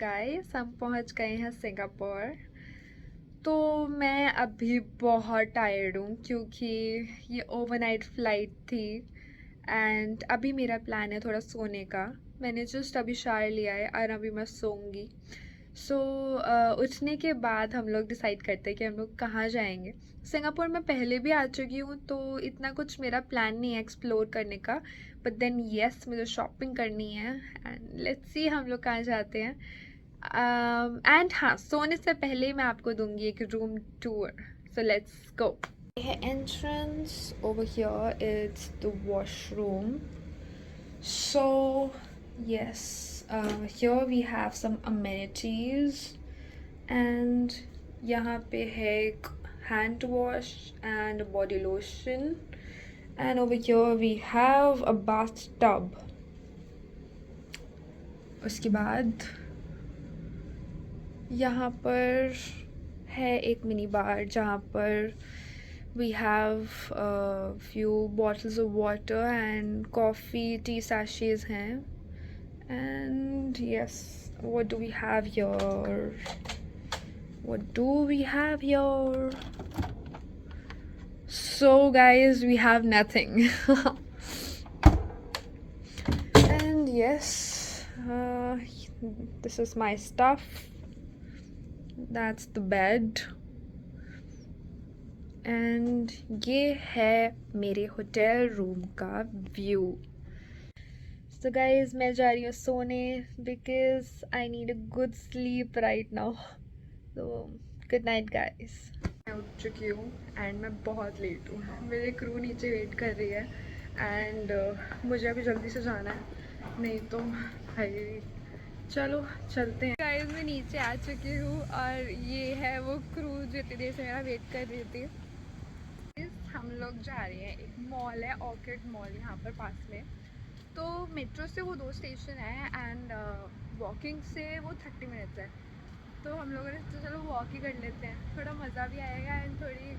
Guys हम पहुंच गए हैं सिंगापुर। तो मैं अभी बहुत टायर्ड हूँ क्योंकि ये ओवरनाइट फ़्लाइट थी। एंड अभी मेरा प्लान है थोड़ा सोने का। मैंने जस्ट अभी शावर लिया है और अभी मैं सोऊंगी। सो उठने के बाद हम लोग डिसाइड करते हैं कि हम लोग कहाँ जाएंगे। सिंगापुर में पहले भी आ चुकी हूँ तो इतना कुछ मेरा प्लान नहीं है एक्सप्लोर करने का। बट देन येस मुझे शॉपिंग करनी है। एंड लेट्स सी हम लोग कहाँ जाते हैं। एंड हाँ, सोने से पहले मैं आपको दूंगी एक room tour. So let's go. Entrance over here is the washroom. So yes, here we have some amenities and यहाँ पे है एक hand wash and body lotion, and over here we have a bathtub. उसके बाद यहाँ पर है एक मिनी बार जहाँ पर we have a few bottles of water and coffee tea sachets हैं. And yes, what do we have here? What do we have here? So guys, we have nothing. And yes, this is my stuff. That's the bed. And ये है मेरे hotel room का view. So guys मैं जा रही हूँ सोने because I need a good sleep right now. तो गुड नाइट गाइज. मैं उठ चुकी हूँ एंड मैं बहुत लेट हूँ. मेरे क्रू नीचे वेट कर रही है एंड मुझे अभी जल्दी से जाना है, नहीं तो भाई चलो चलते हैं. गाइज मैं नीचे आ चुकी हूँ और ये है वो क्रू जो इतनी देर से मेरा वेट कर रही थी. हम लोग जा रहे हैं, एक मॉल है ऑर्किड मॉल यहाँ पर पास में. तो मेट्रो से वो 2 स्टेशन है एंड वॉकिंग से वो 30 मिनट्स है. तो हम लोगों ने तो चलो वॉक ही कर लेते हैं, थोड़ा मज़ा भी आएगा एंड थोड़ी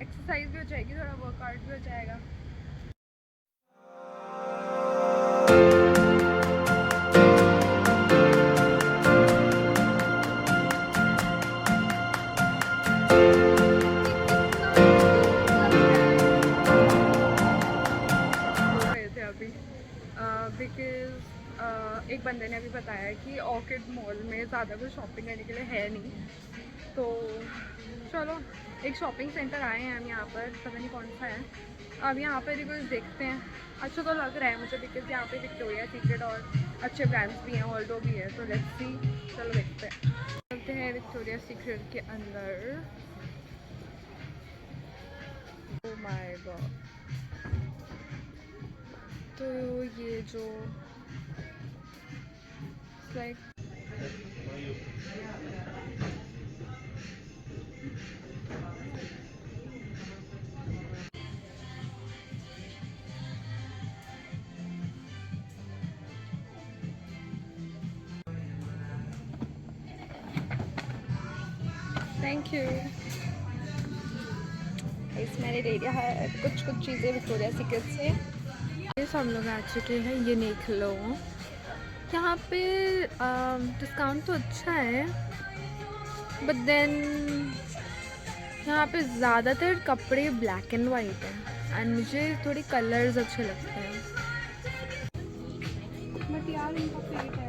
एक्सरसाइज भी हो जाएगी, थोड़ा वर्कआउट भी हो जाएगा. बिकॉज़ एक बंदे ने अभी बताया कि ऑर्किड मॉल में ज़्यादा कुछ शॉपिंग करने के लिए है नहीं. तो चलो एक शॉपिंग सेंटर आए हैं हम यहाँ पर, पता नहीं कौन सा है. अब यहाँ पर ही कुछ देखते हैं. अच्छा तो लग रहा है मुझे बिकॉज़ यहाँ पे विक्टोरिया सीक्रेट और अच्छे ब्रांड्स भी हैं, ऑल्डो भी है. तो लेट्स सी, चलो देखते हैं. चलते हैं विक्टोरिया सीक्रेट के अंदर. Oh my God. तो ये जो लाइक थैंक यू. इस मैंने ले लिया है कुछ कुछ चीज़ें विक्टोरिया सीक्रेट से. ये हम लोग आ चुके हैं, ये देख लो. यहाँ पे डिस्काउंट तो अच्छा है बट देन यहाँ पे ज़्यादातर कपड़े ब्लैक एंड वाइट हैं एंड मुझे थोड़े कलर्स अच्छे लगते हैं. बट यार इनका पेट है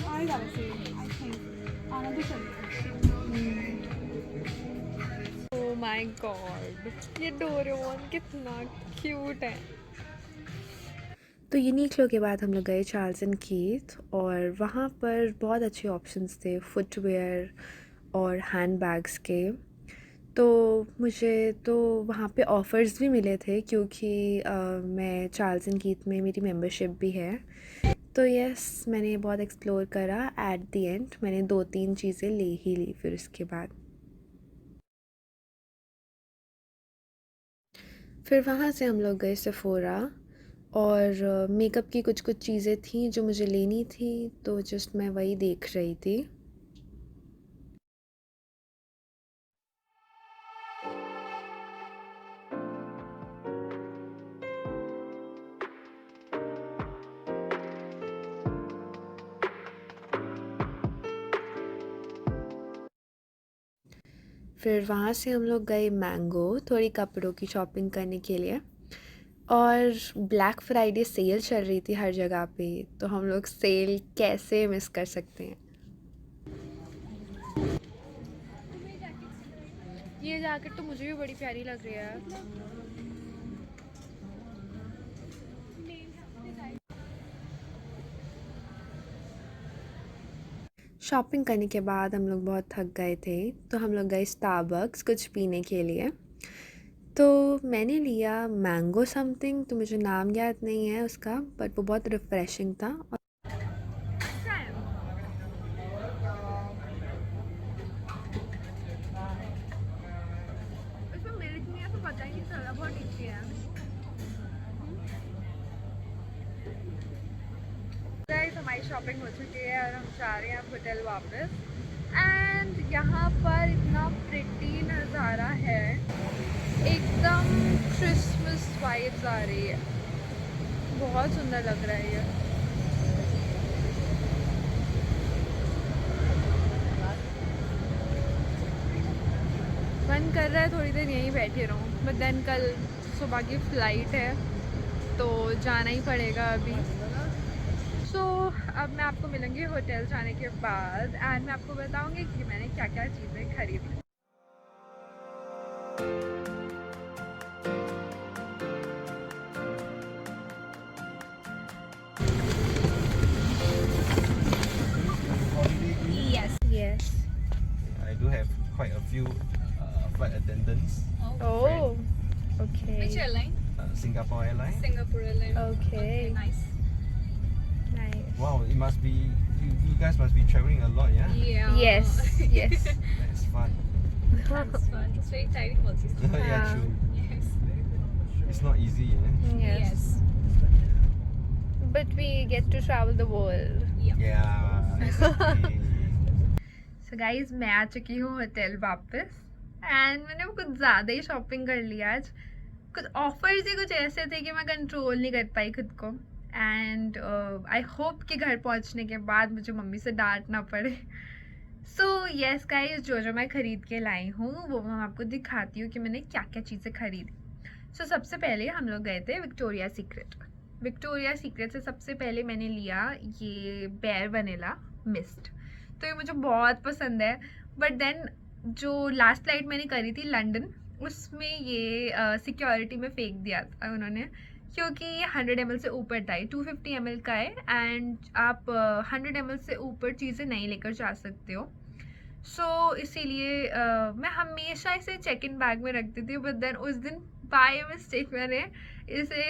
आएगा वैसे आई थिंक आना तो चाहिए. ओह माय गॉड, ये डोरेमोन कितना क्यूट है. तो यूनिक्लो के बाद हम लोग गए चार्ल्स एंड कीथ और वहाँ पर बहुत अच्छे ऑप्शंस थे फुटवेयर और हैंड बैग्स के. तो मुझे तो वहाँ पे ऑफ़र्स भी मिले थे क्योंकि मैं चार्ल्स एंड कीथ में मेरी मेंबरशिप भी है. तो यस मैंने बहुत एक्सप्लोर करा. एट द एंड मैंने 2-3 चीज़ें ले ही ली फिर उसके बाद. फिर वहाँ से हम लोग गए सेफोरा और मेकअप की कुछ कुछ चीज़ें थी जो मुझे लेनी थी तो जस्ट मैं वही देख रही थी. फिर वहाँ से हम लोग गए मैंगो थोड़ी कपड़ों की शॉपिंग करने के लिए। और ब्लैक फ्राइडे सेल चल रही थी हर जगह पे, तो हम लोग सेल कैसे मिस कर सकते हैं। ये जैकेट तो मुझे भी बड़ी प्यारी लग रही है। शॉपिंग करने के बाद हम लोग बहुत थक गए थे, तो हम लोग गए स्टारबक्स कुछ पीने के लिए। तो मैंने लिया मैंगो समथिंग, तो मुझे नाम याद नहीं है उसका, बट वो बहुत रिफ़्रेशिंग था। इसमें मिल्क नहीं है तो पता ही नहीं चला, बहुत टेस्टी है। गाइस हमारी शॉपिंग हो चुकी है और हम जा रहे हैं अब होटल वापस। एंड यहाँ पर इतना प्रिटी नज़ारा है, एकदम क्रिसमस वाइब्स आ रही है, बहुत सुंदर लग रहा है ये। मन कर रहा है थोड़ी देर यहीं बैठे रहूँ, बट देन कल सुबह की फ़्लाइट है तो जाना ही पड़ेगा अभी। सो अब मैं आपको मिलूँगी होटल जाने के बाद एंड मैं आपको बताऊँगी कि मैंने क्या क्या चीज़ें खरीदी। Yes. I do have quite a few flight attendants. Oh, okay. Which airline? Singapore Airlines. Singapore Airlines. Okay. Nice. Nice. Wow, it must be you guys must be traveling a lot, yeah? Yeah. Yes, yes. That's fun. That's fun. It's very tiring also. Yeah, Yeah. true. Yes. It's not easy, yeah? Yes. But we get to travel the world. Yeah, exactly. So guys, मैं आ चुकी हूँ hotel वापस and मैंने वो कुछ ज़्यादा ही shopping कर लिया आज। कुछ ऑफर्स ही कुछ ऐसे थे कि मैं कंट्रोल नहीं कर पाई खुद को। एंड आई होप कि घर पहुँचने के बाद मुझे मम्मी से डांट ना पड़े। सो यस गाइस, जो जो मैं ख़रीद के लाई हूँ वो मैं आपको दिखाती हूँ कि मैंने क्या क्या चीज़ें खरीदी। सो सबसे पहले हम लोग गए थे विक्टोरिया सीक्रेट। विक्टोरिया सीक्रेट से सबसे पहले मैंने लिया ये बेयर वनीला मिस्ट, तो ये मुझे बहुत पसंद है। बट देन जो लास्ट फ्लाइट मैंने करी थी लंदन, उसमें ये सिक्योरिटी में फेंक दिया था उन्होंने, क्योंकि ये 100 ml से ऊपर था। 250 ml का है एंड आप 100 ml से ऊपर चीज़ें नहीं लेकर जा सकते हो। सो इसीलिए मैं हमेशा इसे चेक इन बैग में रखती थी, बट देन उस दिन बाय मिस्टेक मैंने इसे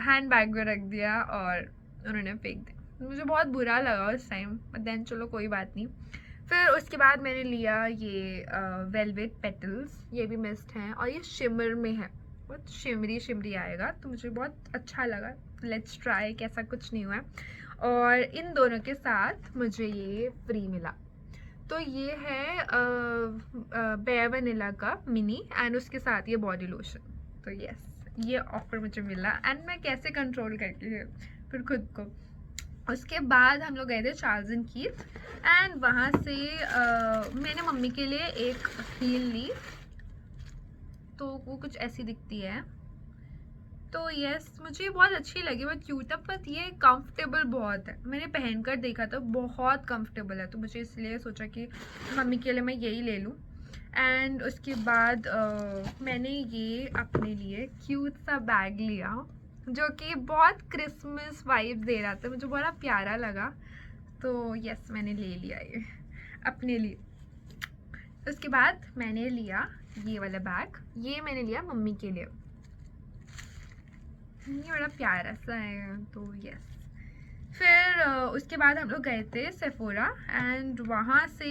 हैंड बैग में रख दिया और उन्होंने फेंक दिया। मुझे बहुत बुरा लगा उस टाइम, बट देन चलो कोई बात नहीं। फिर उसके बाद मैंने लिया ये वेलवेट पेटल्स, ये भी मिस्ट हैं और ये शिमर में है, बहुत शिमरी शिमरी आएगा, तो मुझे बहुत अच्छा लगा। लेट्स ट्राई, कैसा कुछ नहीं हुआ है। और इन दोनों के साथ मुझे ये फ्री मिला, तो ये है बेयर वनीला का मिनी एंड उसके साथ ये बॉडी लोशन। तो यस, ये ऑफर मुझे मिला एंड मैं कैसे कंट्रोल करती हूँ फिर खुद को। उसके बाद हम लोग गए थे चार्ल्स एंड कीथ एंड वहाँ से मैंने मम्मी के लिए एक हील ली, तो वो कुछ ऐसी दिखती है। तो यस, मुझे बहुत अच्छी लगी, बहुत क्यूट है, पर ये कंफर्टेबल बहुत है। मैंने पहन कर देखा था, बहुत कंफर्टेबल है, तो मुझे इसलिए सोचा कि मम्मी के लिए मैं यही ले लूँ। एंड उसके बाद मैंने ये अपने लिए क्यूट सा बैग लिया, जो कि बहुत क्रिसमस वाइब दे रहा था, मुझे बड़ा प्यारा लगा। तो यस, मैंने ले लिया ये अपने लिए। उसके बाद मैंने लिया ये वाला बैग, ये मैंने लिया मम्मी के लिए, ये बड़ा प्यारा सा है। तो यस, फिर उसके बाद हम लोग गए थे सेफोरा एंड वहाँ से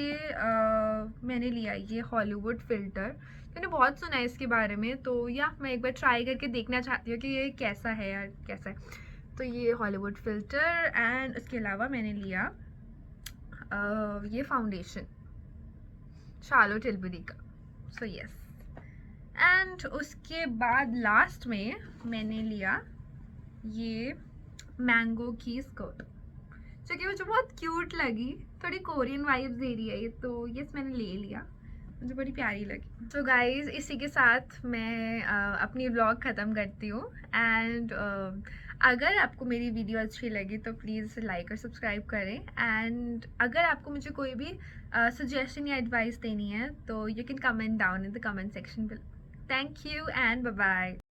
मैंने लिया ये हॉलीवुड फ़िल्टर। मैंने बहुत सुना है इसके बारे में, तो या मैं एक बार ट्राई करके देखना चाहती हूँ कि ये कैसा है यार, कैसा है। तो ये हॉलीवुड फ़िल्टर एंड उसके अलावा मैंने लिया ये फाउंडेशन शार्लोट टिलबरी का। सो यस, एंड उसके बाद लास्ट में मैंने लिया ये मैंगो की स्कर्ट, जो कि मुझे बहुत क्यूट लगी, थोड़ी कोरियन वाइब्स दे रही है ये, तो यस मैंने ले लिया। मुझे बड़ी प्यारी लगी। तो गाइज़ इसी के साथ मैं अपनी व्लॉग ख़त्म करती हूँ एंड अगर आपको मेरी वीडियो अच्छी लगी तो प्लीज़ लाइक और सब्सक्राइब करें एंड अगर आपको मुझे कोई भी सजेशन या एडवाइस देनी है तो you can comment down in the comment section. Thank you and bye bye.